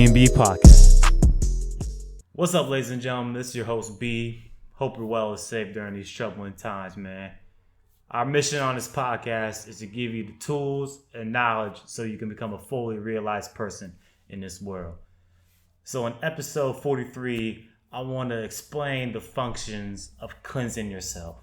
B&B Podcast. What's up, ladies and gentlemen? This is your host, B. Hope you're well and safe during these troubling times, man. Our mission on this podcast is to give you the tools and knowledge so you can become a fully realized person in this world. So in episode 43, I want to explain the functions of cleansing yourself.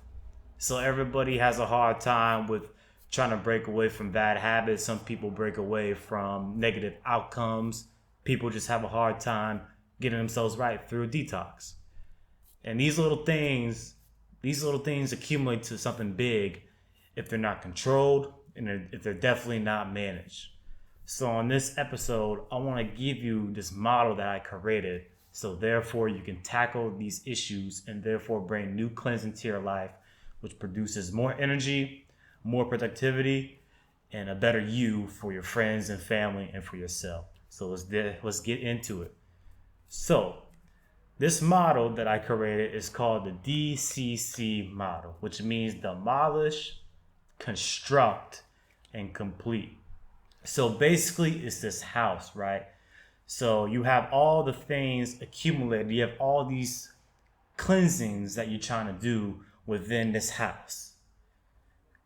So everybody has a hard time with trying to break away from bad habits. Some people break away from negative outcomes. People just have a hard time getting themselves right through a detox. And these little things accumulate to something big if they're not controlled and if they're definitely not managed. So on this episode, I want to give you this model that I created so therefore you can tackle these issues and therefore bring new cleansing to your life, which produces more energy, more productivity, and a better you for your friends and family and for yourself. So let's get into it. So this model that I created is called the D.C.C model, which means demolish, construct, and complete. So basically it's this house, right? So you have all the things accumulated. You have all these cleansings that you're trying to do within this house.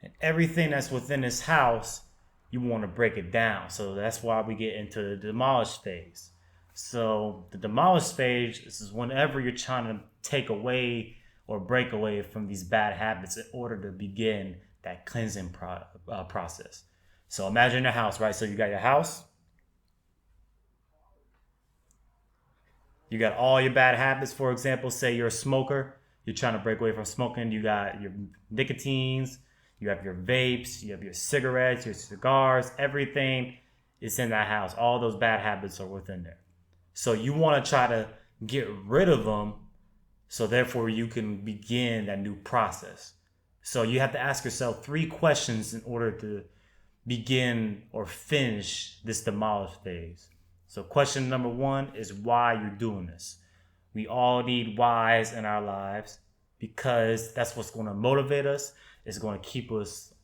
And everything that's within this house, you want to break it down. So that's why we get into the demolish phase. So the demolish phase is whenever you're trying to take away or break away from these bad habits in order to begin that cleansing process. So imagine a house, right? So you got your house. You got all your bad habits. For example, say you're a smoker. You're trying to break away from smoking. You got your nicotines. You have your vapes, you have your cigarettes, your cigars, everything is in that house. All those bad habits are within there. So you want to try to get rid of them so therefore you can begin that new process. So you have to ask yourself 3 questions in order to begin or finish this demolish phase. So question number 1 is why you're doing this. We all need whys in our lives because that's what's going to motivate us. It's going to keep us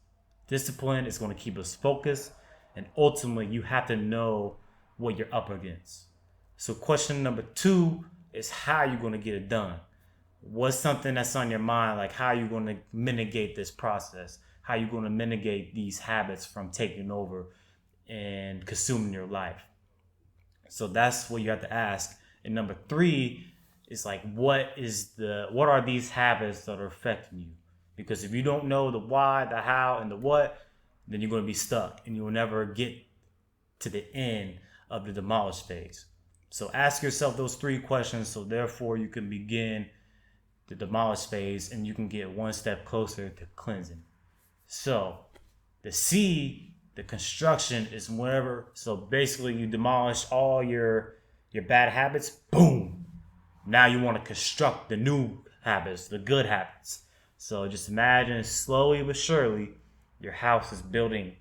disciplined. It's going to keep us focused. And ultimately, you have to know what you're up against. So question number 2 is how you're going to get it done. What's something that's on your mind? Like how are you going to mitigate this process? How are you going to mitigate these habits from taking over and consuming your life? So that's what you have to ask. And number 3 is like, what are these habits that are affecting you? Because if you don't know the why, the how, and the what, then you're going to be stuck and you will never get to the end of the demolish phase. So ask yourself those 3 questions so therefore you can begin the demolish phase and you can get one step closer to cleansing. So the C, the construction, is whenever, so basically you demolish all your bad habits, boom. Now you want to construct the new habits, the good habits. So just imagine slowly but surely your house is building.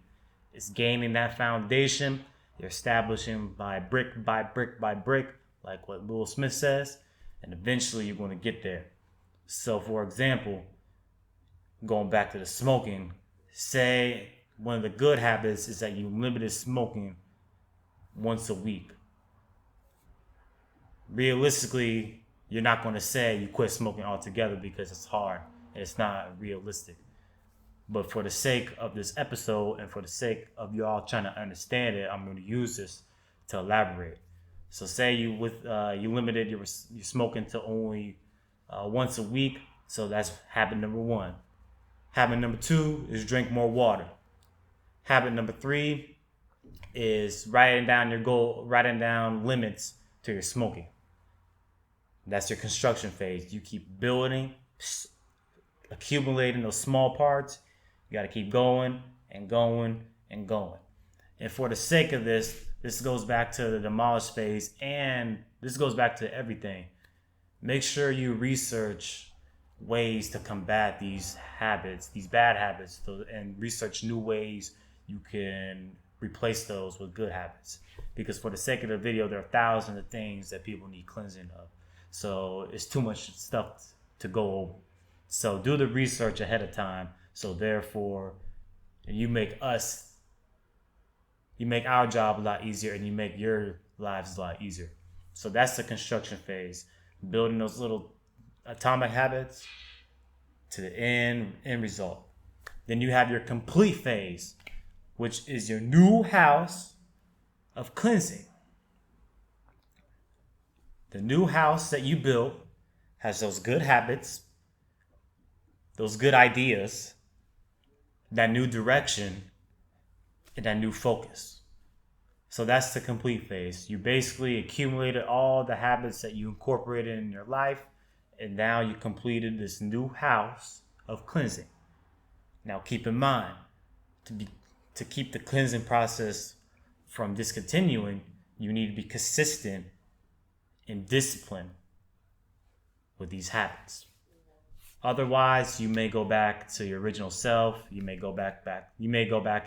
It's gaining that foundation. You're establishing by brick by brick by brick, like what Will Smith says. And eventually you're going to get there. So for example, going back to the smoking, say one of the good habits is that you limited smoking once a week. Realistically, you're not going to say you quit smoking altogether because it's hard. It's not realistic. But for the sake of this episode and for the sake of y'all trying to understand it, I'm going to use this to elaborate. So say you limited your smoking to only once a week. So that's habit number 1. Habit number 2 is drink more water. Habit number 3 is writing down limits to your smoking. That's your construction phase. You keep building, accumulating those small parts. You got to keep going and going and going. And for the sake of this goes back to the demolish phase and this goes back to everything. Make sure you research ways to combat these habits, these bad habits, and research new ways you can replace those with good habits. Because for the sake of the video, there are thousands of things that people need cleansing of. So it's too much stuff to go over. So do the research ahead of time. So therefore, you make our job a lot easier and you make your lives a lot easier. So that's the construction phase, building those little atomic habits to the end result. Then you have your complete phase, which is your new house of cleansing. The new house that you built has those good habits, those good ideas, that new direction, and that new focus. So that's the complete phase. You basically accumulated all the habits that you incorporated in your life, and now you completed this new house of cleansing. Now keep in mind, to keep the cleansing process from discontinuing, you need to be consistent and disciplined with these habits. Otherwise, you may go back to your original self. You may go back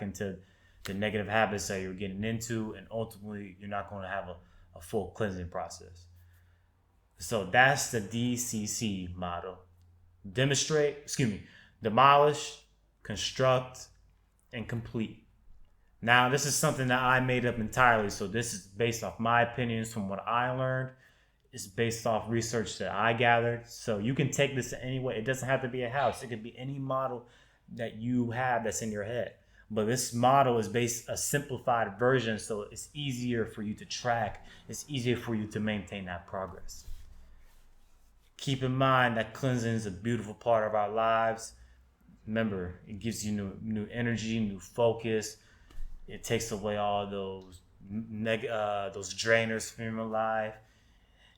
into the negative habits that you're getting into, and ultimately you're not going to have a full cleansing process. So that's the D.C.C model. Demolish, construct, and complete. Now, this is something that I made up entirely, so this is based off my opinions from what I learned. It's based off research that I gathered. So you can take this any way. It doesn't have to be a house. It could be any model that you have that's in your head. But this model is based a simplified version, so it's easier for you to track. It's easier for you to maintain that progress. Keep in mind that cleansing is a beautiful part of our lives. Remember, it gives you new energy, new focus. It takes away all those drainers from your life.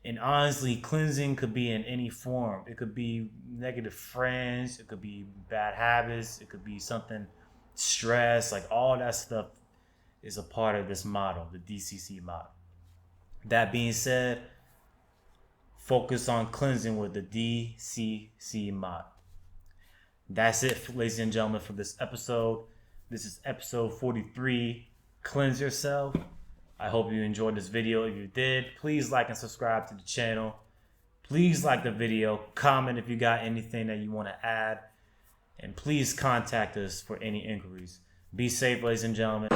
And honestly, cleansing could be in any form. It could be negative friends. It could be bad habits. It could be something, stress. Like all that stuff is a part of this model, the D.C.C model. That being said, focus on cleansing with the D.C.C model. That's it, ladies and gentlemen, for this episode. This is episode 43, Cleanse Yourself. I hope you enjoyed this video. If you did, please like and subscribe to the channel. Please like the video. Comment if you got anything that you want to add. And please contact us for any inquiries. Be safe, ladies and gentlemen.